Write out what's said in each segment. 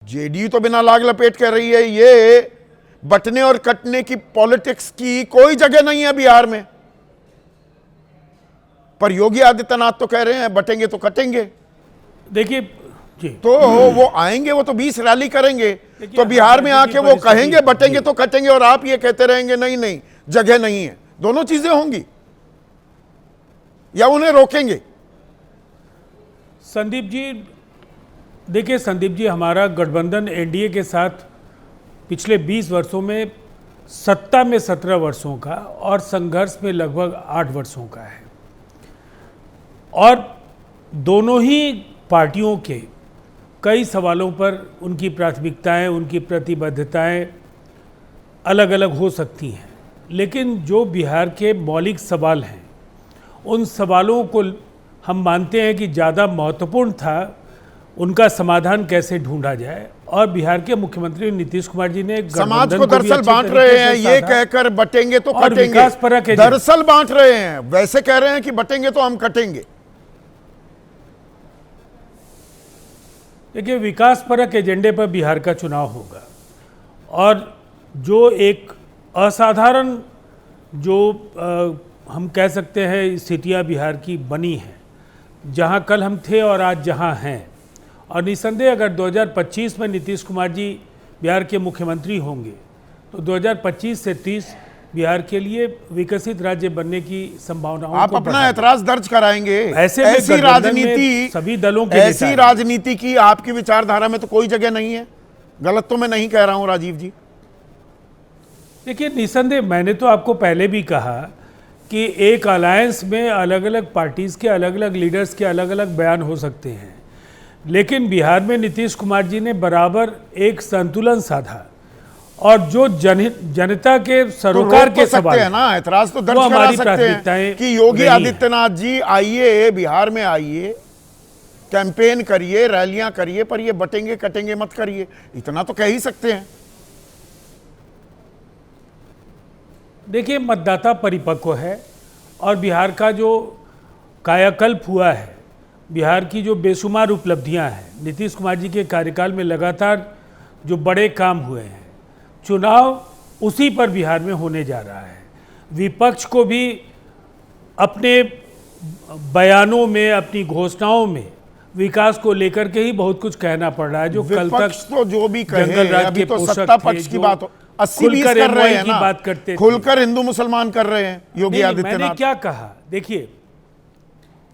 JDU तो बिना लाग लपेट कर रही है, ये बटने और कटने की पॉलिटिक्स की कोई जगह नहीं है बिहार में। पर योगी आदित्यनाथ तो कह रहे हैं बटेंगे तो कटेंगे। देखिए जी, तो वो आएंगे, वो तो 20 रैली करेंगे, तो बिहार में आके वो कहेंगे बटेंगे तो कटेंगे, और आप ये कहते रहेंगे नहीं नहीं जगह नहीं है। दोनों चीजें होंगी, या उन्हें रोकेंगे? संदीप जी, देखिए संदीप जी, हमारा गठबंधन एनडीए के साथ पिछले 20 वर्षों में सत्ता में 17 वर्षों का और संघर्ष में लगभग 8 वर्षों का है। और दोनों ही पार्टियों के कई सवालों पर उनकी प्राथमिकताएं, उनकी प्रतिबद्धताएं अलग अलग हो सकती हैं, लेकिन जो बिहार के मौलिक सवाल हैं उन सवालों को हम मानते हैं कि ज़्यादा महत्वपूर्ण था उनका समाधान कैसे ढूंढा जाए। और बिहार के मुख्यमंत्री नीतीश कुमार जी ने समाज को दरअसल बांट रहे हैं, ये कहकर बटेंगे तो कटेंगे, दरअसल बांट रहे हैं। वैसे कह रहे हैं कि बटेंगे तो हम कटेंगे। देखिए, विकास परक एजेंडे पर बिहार का चुनाव होगा, और जो एक असाधारण जो हम कह सकते हैं स्थितियाँ बिहार की बनी हैं, जहाँ कल हम थे और आज जहाँ हैं, और निसंदेह अगर 2025 में नीतीश कुमार जी बिहार के मुख्यमंत्री होंगे तो 2025 से 30 बिहार के लिए विकसित राज्य बनने की संभावनाओं आप अपना ऐतराज दर्ज कराएंगे। ऐसी राजनीति सभी दलों के ऐसी राजनीति की आपकी विचारधारा में तो कोई जगह नहीं है। गलत तो मैं नहीं कह रहा हूं राजीव जी। देखिए, निसंदेह मैंने तो आपको पहले भी कहा कि एक अलायंस में अलग अलग पार्टीज के अलग अलग लीडर्स के अलग अलग बयान हो सकते हैं, लेकिन बिहार में नीतीश कुमार जी ने बराबर एक संतुलन साधा, और जो जनता के सरोकार के सवाल है ना, ऐतराज तो दर्ज करा सकते हैं कि योगी आदित्यनाथ जी आइए, बिहार में आइए, कैंपेन करिए, रैलियां करिए, पर ये बटेंगे कटेंगे मत करिए, इतना तो कह ही सकते हैं। देखिए, मतदाता परिपक्व है, और बिहार का जो कायाकल्प हुआ है, बिहार की जो बेशुमार उपलब्धियां हैं, नीतीश कुमार जी के कार्यकाल में लगातार जो बड़े काम हुए हैं, चुनाव उसी पर बिहार में होने जा रहा है। विपक्ष को भी अपने बयानों में, अपनी घोषणाओं में विकास को लेकर के ही बहुत कुछ कहना पड़ रहा है। जो कल तक तो जो भी कहे, जंगल राज अभी के तो पोषक सत्ता थे, पक्ष की जो बात 80-20 कर रहे हैं ना, बात करते खुलकर हिंदू मुसलमान कर रहे हैं योगी आदित्यनाथ। मैंने क्या कहा, देखिए,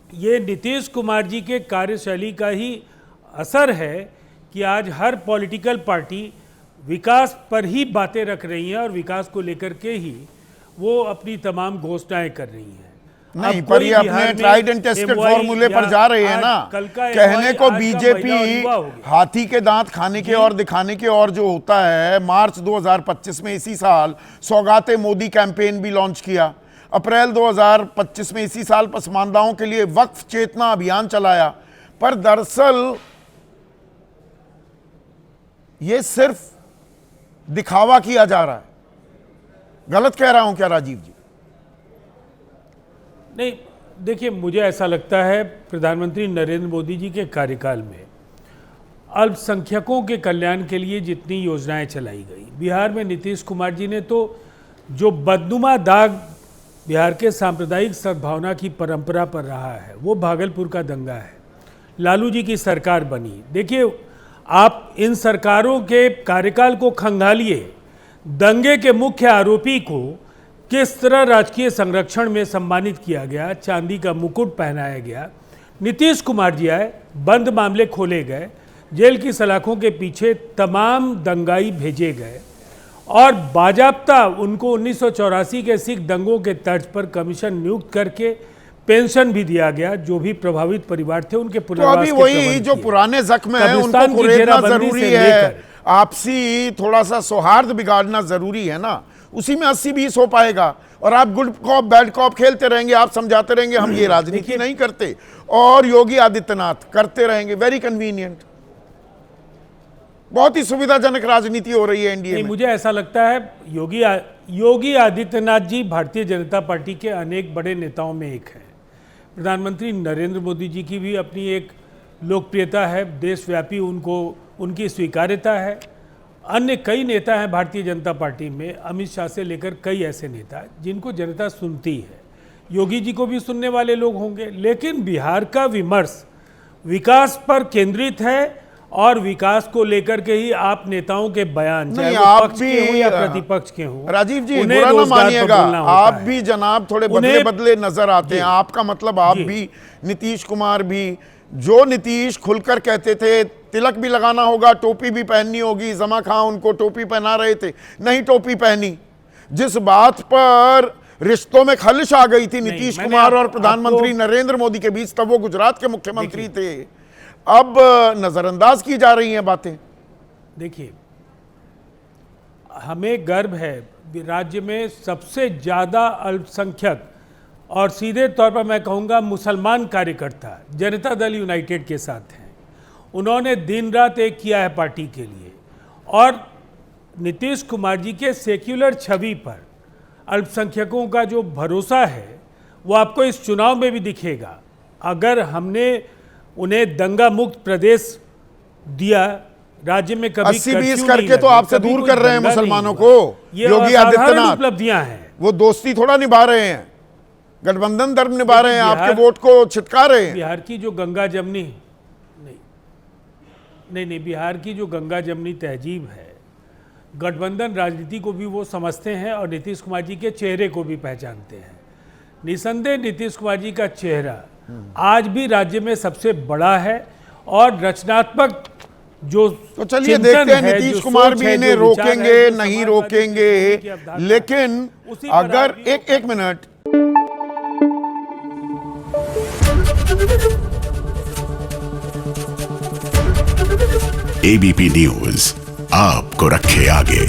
ये नीतीश कुमार जी के कार्यशैली का ही असर है कि आज हर पॉलिटिकल पार्टी विकास पर ही बातें रख रही हैं और विकास को लेकर के ही वो अपनी तमाम घोषणाएं कर रही हैं। नहीं, पर ये अपने ट्राइड एंड टेस्टेड फॉर्मूले पर जा रहे हैं ना। कहने को बीजेपी हाथी के दांत खाने के और दिखाने के और जो होता है। मार्च 2025 में इसी साल सौगाते मोदी कैंपेन भी लॉन्च किया। अप्रैल 2025 में इसी साल पसमानदाओं के लिए वक्फ चेतना अभियान चलाया। पर दरअसल ये सिर्फ दिखावा किया जा रहा है। गलत कह रहा हूं क्या राजीव जी? नहीं, देखिए, मुझे ऐसा लगता है प्रधानमंत्री नरेंद्र मोदी जी के कार्यकाल में अल्पसंख्यकों के कल्याण के लिए जितनी योजनाएं चलाई गई, बिहार में नीतीश कुमार जी ने तो जो बदनुमा दाग बिहार के सांप्रदायिक सद्भावना की परंपरा पर रहा है, वो भागलपुर का दंगा है। लालू जी की सरकार बनी। देखिए, आप इन सरकारों के कार्यकाल को खंगालिए। दंगे के मुख्य आरोपी को किस तरह राजकीय संरक्षण में सम्मानित किया गया, चांदी का मुकुट पहनाया गया। नीतीश कुमार जी आए, बंद मामले खोले गए, जेल की सलाखों के पीछे तमाम दंगाई भेजे गए, और बाजाप्ता उनको 1984 के सिख दंगों के तर्ज पर कमीशन नियुक्त करके पेंशन भी दिया गया। जो भी प्रभावित परिवार थे उनके पुनर्वास के प्रबंध किए। जो पुराने जख्म है उनको कुरेदना जरूरी है, आपसी थोड़ा सा सौहार्द बिगाड़ना जरूरी है ना। उसी में 80-20 हो पाएगा, और आप गुड कॉप बैड कॉप खेलते रहेंगे, आप समझाते रहेंगे हम ये राजनीति नहीं करते, और योगी आदित्यनाथ करते रहेंगे। वेरी कन्वीनियंट, बहुत ही सुविधाजनक राजनीति हो रही है एनडीए में। मुझे ऐसा लगता है योगी आदित्यनाथ जी भारतीय जनता पार्टी के अनेक बड़े नेताओं में एक है। प्रधानमंत्री नरेंद्र मोदी जी की भी अपनी एक लोकप्रियता है, देशव्यापी उनको उनकी स्वीकार्यता है। अन्य कई नेता हैं भारतीय जनता पार्टी में, अमित शाह से लेकर कई ऐसे नेता जिनको जनता सुनती है। योगी जी को भी सुनने वाले लोग होंगे, लेकिन बिहार का विमर्श विकास पर केंद्रित है और विकास को लेकर के ही आप नेताओं के बयान, चाहे वो पक्ष के हों या प्रतिपक्ष के हों, राजीव जी उन्हें बुरा ना रोजगार पर मानिएगा, बोलना होता आप है। भी जनाब थोड़े बदले बदले नजर आते हैं। आपका मतलब आप भी, नीतीश कुमार भी, जो नीतीश खुलकर कहते थे तिलक भी लगाना होगा, टोपी भी पहननी होगी, जमा खां उनको टोपी पहना रहे थे, नहीं टोपी पहनी। जिस बात पर रिश्तों में खलिश आ गई थी नीतीश कुमार और प्रधानमंत्री नरेंद्र मोदी के बीच, तब वो गुजरात के मुख्यमंत्री थे, अब नजरअंदाज की जा रही हैं बातें। देखिए, हमें गर्व है राज्य में सबसे ज़्यादा अल्पसंख्यक और सीधे तौर पर मैं कहूँगा मुसलमान कार्यकर्ता जनता दल यूनाइटेड के साथ हैं। उन्होंने दिन रात एक किया है पार्टी के लिए, और नीतीश कुमार जी के सेक्युलर छवि पर अल्पसंख्यकों का जो भरोसा है वो आपको इस चुनाव में भी दिखेगा। अगर हमने उन्हें दंगा मुक्त प्रदेश दिया, राज्य में कभी 80-20 करके तो आपसे दूर कर रहे हैं मुसलमानों को योगी आदित्यनाथ। उपलब्धियां हैं, वो दोस्ती थोड़ा निभा रहे हैं, गठबंधन धर्म निभा रहे हैं, आपके वोट को छिटका रहे हैं। बिहार की जो गंगा जमनी नहीं, बिहार की जो गंगा जमनी तहजीब है, गठबंधन राजनीति को भी वो समझते हैं और नीतीश कुमार जी के चेहरे को भी पहचानते हैं। निसंदेह नीतीश कुमार जी का चेहरा आज भी राज्य में सबसे बड़ा है, और रचनात्मक जो तो चलिए देखते हैं नीतीश कुमार भी इन्हें रोकेंगे नहीं रोकेंगे। लेकिन अगर एक मिनट, एबीपी न्यूज आपको रखे आगे।